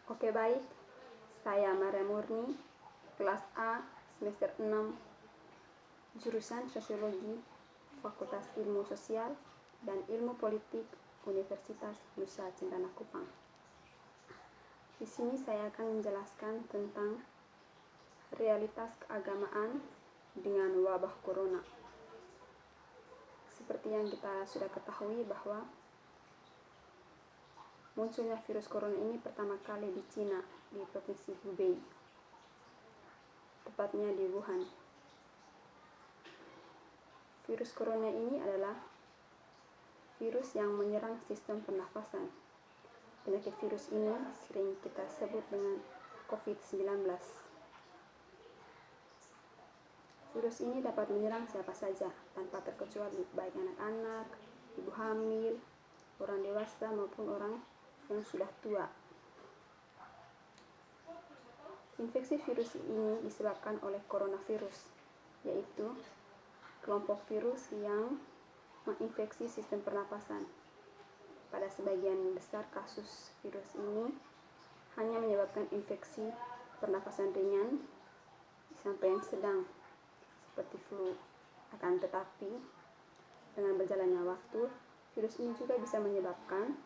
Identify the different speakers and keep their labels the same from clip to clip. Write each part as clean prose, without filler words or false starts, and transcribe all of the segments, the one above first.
Speaker 1: Oke baik, saya Maria Murni, kelas A, semester 6, jurusan Sosiologi, Fakultas Ilmu Sosial dan Ilmu Politik, Universitas Nusa Cendana Kupang. Di sini saya akan menjelaskan tentang realitas keagamaan dengan wabah corona. Seperti yang kita sudah ketahui bahwa munculnya virus corona ini pertama kali di Cina, di provinsi Hubei, tepatnya di Wuhan. Virus corona ini adalah virus yang menyerang sistem pernafasan. Penyakit virus ini sering kita sebut dengan COVID-19. Virus ini dapat menyerang siapa saja, tanpa terkecuali, baik anak-anak, ibu hamil, orang dewasa maupun orang yang sudah tua. Infeksi virus ini disebabkan oleh coronavirus, yaitu kelompok virus yang menginfeksi sistem pernapasan. Pada sebagian besar kasus virus ini hanya menyebabkan infeksi pernapasan ringan sampai yang sedang, seperti flu. Akan tetapi, dengan berjalannya waktu, virus ini juga bisa menyebabkan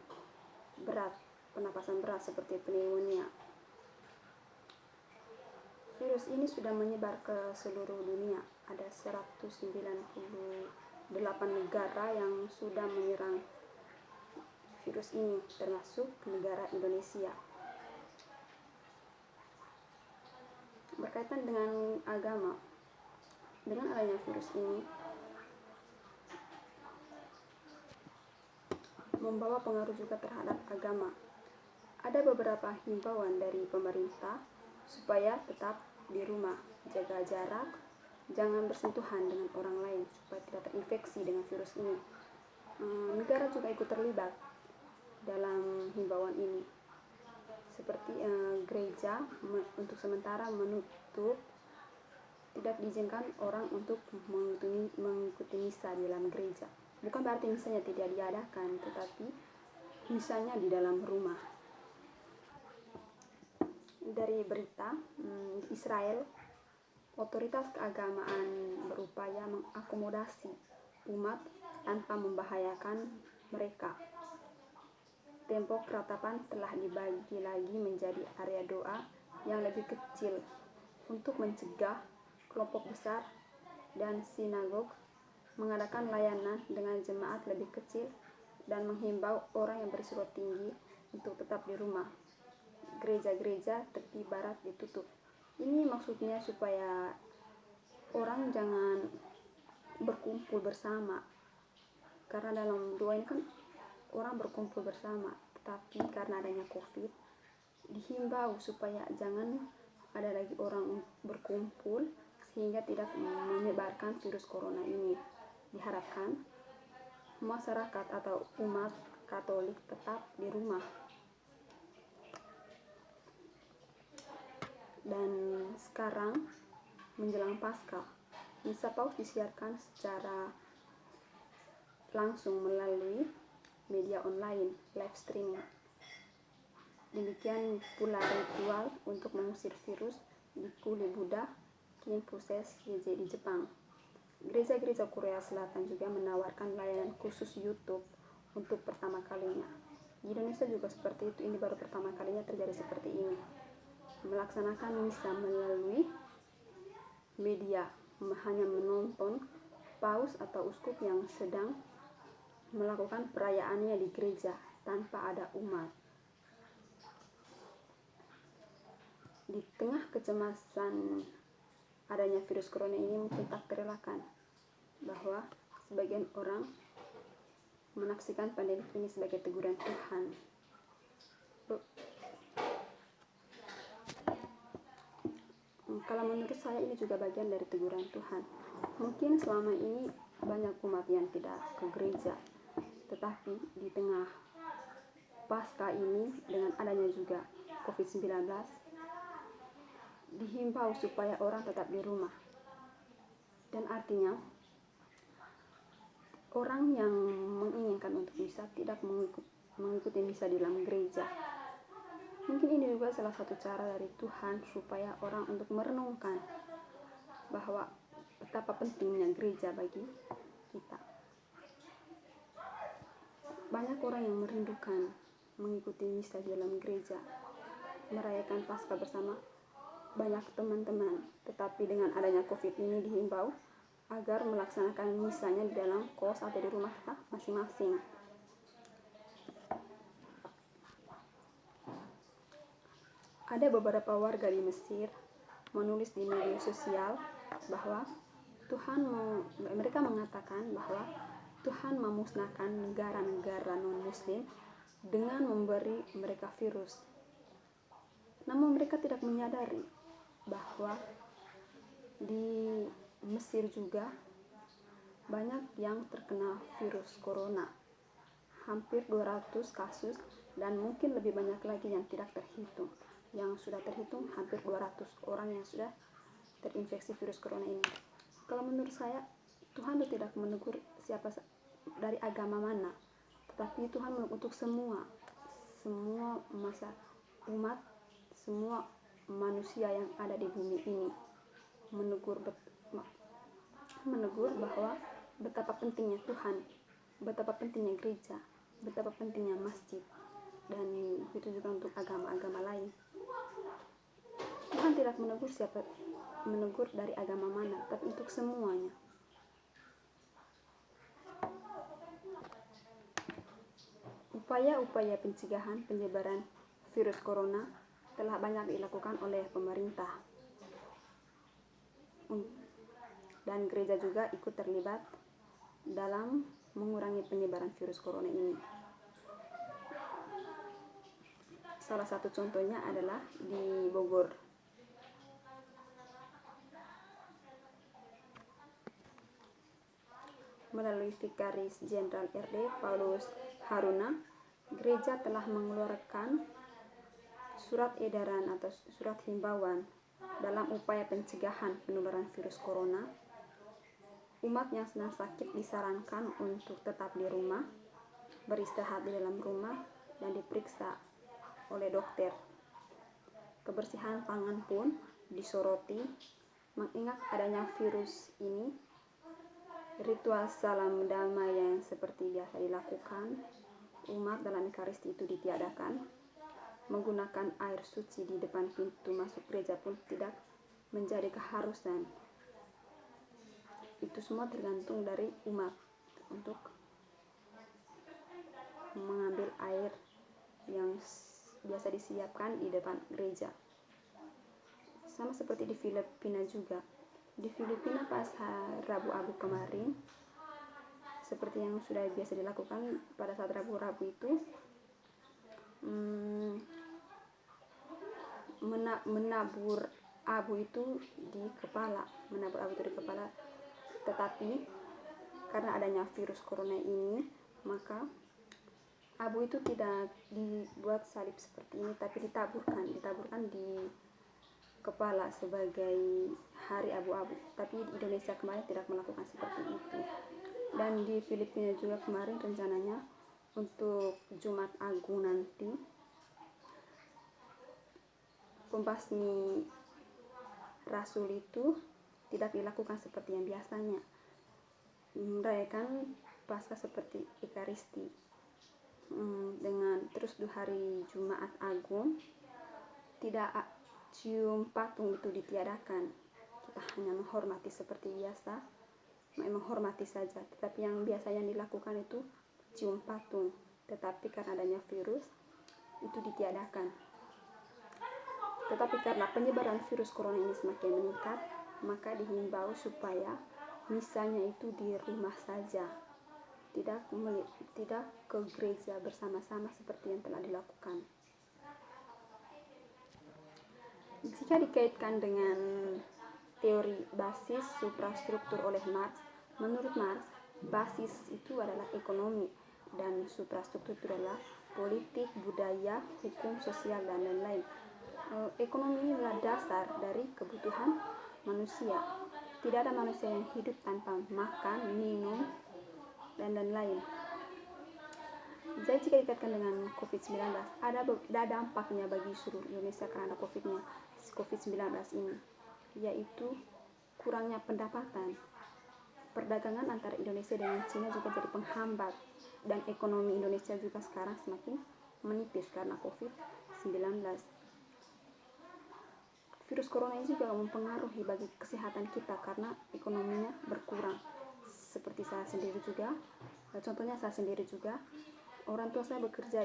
Speaker 1: pernapasan berat seperti pneumonia. Virus ini sudah menyebar ke seluruh dunia. Ada 198 negara yang sudah menyerang virus ini, termasuk negara Indonesia. Berkaitan dengan agama, dengan adanya virus ini membawa pengaruh juga terhadap agama. Ada beberapa himbauan dari pemerintah supaya tetap di rumah, jaga jarak, jangan bersentuhan dengan orang lain supaya tidak terinfeksi dengan virus ini. Negara juga ikut terlibat dalam himbauan ini, seperti gereja untuk sementara menutup, tidak diizinkan orang untuk mengikuti misa di dalam gereja. Bukan berarti misanya tidak diadakan, tetapi misalnya di dalam rumah. Dari berita Israel, otoritas keagamaan berupaya mengakomodasi umat tanpa membahayakan mereka. Tembok ratapan telah dibagi lagi menjadi area doa yang lebih kecil untuk mencegah kelompok besar, dan sinagog mengadakan layanan dengan jemaat lebih kecil dan menghimbau orang yang berisiko tinggi untuk tetap di rumah. Gereja-gereja tepi barat ditutup. Ini maksudnya supaya orang jangan berkumpul bersama, karena dalam doa ini kan orang berkumpul bersama, tetapi karena adanya COVID dihimbau supaya jangan ada lagi orang berkumpul sehingga tidak menyebarkan virus corona ini. Diharapkan masyarakat atau umat Katolik tetap di rumah. Dan sekarang menjelang Paskah, misa Paus disiarkan secara langsung melalui media online, live streaming. Demikian pula ritual untuk mengusir virus di Kuli Buddha Kinpuses di Jepang. Gereja-gereja Korea Selatan juga menawarkan layanan khusus YouTube untuk pertama kalinya. Di Indonesia juga seperti itu, ini baru pertama kalinya terjadi seperti ini. Melaksanakan misa melalui media, hanya menonton paus atau uskup yang sedang melakukan perayaannya di gereja tanpa ada umat. Di tengah kecemasan adanya virus corona ini, mungkin tak terelakkan bahwa sebagian orang menafsirkan pandemi ini sebagai teguran Tuhan. Kalau menurut saya ini juga bagian dari teguran Tuhan. Mungkin selama ini banyak umat yang tidak ke gereja, tetapi di tengah Paskah ini dengan adanya juga COVID-19 dihimbau supaya orang tetap di rumah. Dan artinya orang yang menginginkan untuk misa tidak mengikuti misa di dalam gereja. Mungkin ini juga salah satu cara dari Tuhan supaya orang untuk merenungkan bahwa betapa pentingnya gereja bagi kita. Banyak orang yang merindukan mengikuti misa di dalam gereja, merayakan Paskah bersama banyak teman-teman, tetapi dengan adanya COVID ini dihimbau agar melaksanakan misanya di dalam kos atau di rumah kita masing-masing. Ada beberapa warga di Mesir menulis di media sosial bahwa mereka mengatakan bahwa Tuhan memusnahkan negara-negara non-muslim dengan memberi mereka virus. Namun mereka tidak menyadari bahwa di Mesir juga banyak yang terkena virus corona. Hampir 200 kasus dan mungkin lebih banyak lagi yang tidak terhitung. Yang sudah terhitung hampir 200 orang yang sudah terinfeksi virus corona ini. Kalau menurut saya, Tuhan tidak menegur siapa dari agama mana, tetapi Tuhan untuk semua umat, semua manusia yang ada di bumi ini, menegur bahwa betapa pentingnya Tuhan, betapa pentingnya gereja, betapa pentingnya masjid, dan itu juga untuk agama-agama lain. Tuhan tidak menegur dari agama mana, tapi untuk semuanya. Upaya-upaya pencegahan penyebaran virus corona telah banyak dilakukan oleh pemerintah. Dan gereja juga ikut terlibat dalam mengurangi penyebaran virus corona ini. Salah satu contohnya adalah di Bogor. Melalui Vikaris Jenderal RD Paulus Haruna, gereja telah mengeluarkan surat edaran atau surat himbauan dalam upaya pencegahan penularan virus corona. Umat yang sedang sakit disarankan untuk tetap di rumah, beristirahat di dalam rumah, dan diperiksa oleh dokter. Kebersihan pangan pun disoroti, mengingat adanya virus ini. Ritual salam damai yang seperti biasa dilakukan umat dalam Ekaristi itu ditiadakan. Menggunakan air suci di depan pintu masuk gereja pun tidak menjadi keharusan. Itu semua tergantung dari umat untuk mengambil air yang biasa disiapkan di depan gereja. Sama seperti di Filipina juga. Di Filipina pas Rabu Abu kemarin, seperti yang sudah biasa dilakukan pada saat Rabu-Rabu itu, menabur abu itu di kepala, tetapi karena adanya virus corona ini, maka abu itu tidak dibuat salib seperti ini, tapi ditaburkan di kepala sebagai hari abu-abu. Tapi di Indonesia kemarin tidak melakukan seperti itu. Dan di Filipina juga kemarin rencananya untuk Jumat Agung nanti pembasmi rasul itu tidak dilakukan seperti yang biasanya, merayakan Paskah seperti Ekaristi. Dengan terus di hari Jumat Agung tidak cium patung itu ditiadakan. Kita hanya menghormati seperti biasa, menghormati saja. Tetapi yang biasa yang dilakukan itu cium patung. Tetapi karena adanya virus itu ditiadakan. Tetapi karena penyebaran virus corona ini semakin meningkat, maka dihimbau supaya misanya itu di rumah saja, tidak ke gereja bersama-sama seperti yang telah dilakukan. Jika dikaitkan dengan teori basis suprastruktur oleh Marx, menurut Marx, basis itu adalah ekonomi dan suprastruktur itu adalah politik, budaya, hukum, sosial, dan lain-lain. Ekonomi ini adalah dasar dari kebutuhan manusia. Tidak ada manusia yang hidup tanpa makan, minum, dan lain-lain. Jadi jika dikaitkan dengan COVID-19, ada dampaknya bagi seluruh Indonesia karena COVID-19 ini, yaitu kurangnya pendapatan. Perdagangan antara Indonesia dengan Cina juga jadi penghambat, dan ekonomi Indonesia juga sekarang semakin menipis karena COVID-19. Virus corona ini juga mempengaruhi bagi kesehatan kita karena ekonominya berkurang. Seperti saya sendiri juga, contohnya saya sendiri juga, orang tua saya bekerja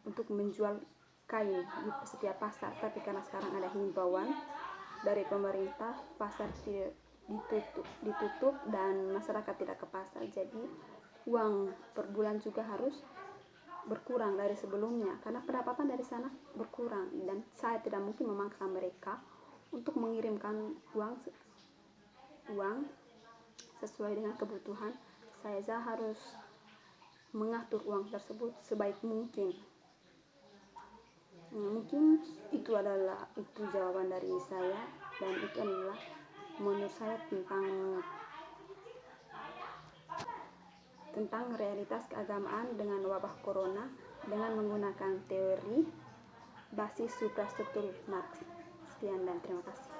Speaker 1: untuk menjual kain di setiap pasar, tapi karena sekarang ada himbauan dari pemerintah, pasar ditutup dan masyarakat tidak ke pasar, jadi uang per bulan juga harus berkurang dari sebelumnya karena pendapatan dari sana berkurang, dan saya tidak mungkin memaksa mereka untuk mengirimkan uang sesuai dengan kebutuhan. Saya harus mengatur uang tersebut sebaik mungkin. Mungkin itu jawaban dari saya, dan itu adalah menurut saya tentang realitas keagamaan dengan wabah corona dengan menggunakan teori basis suprastruktur Marx. Sekian dan terima kasih.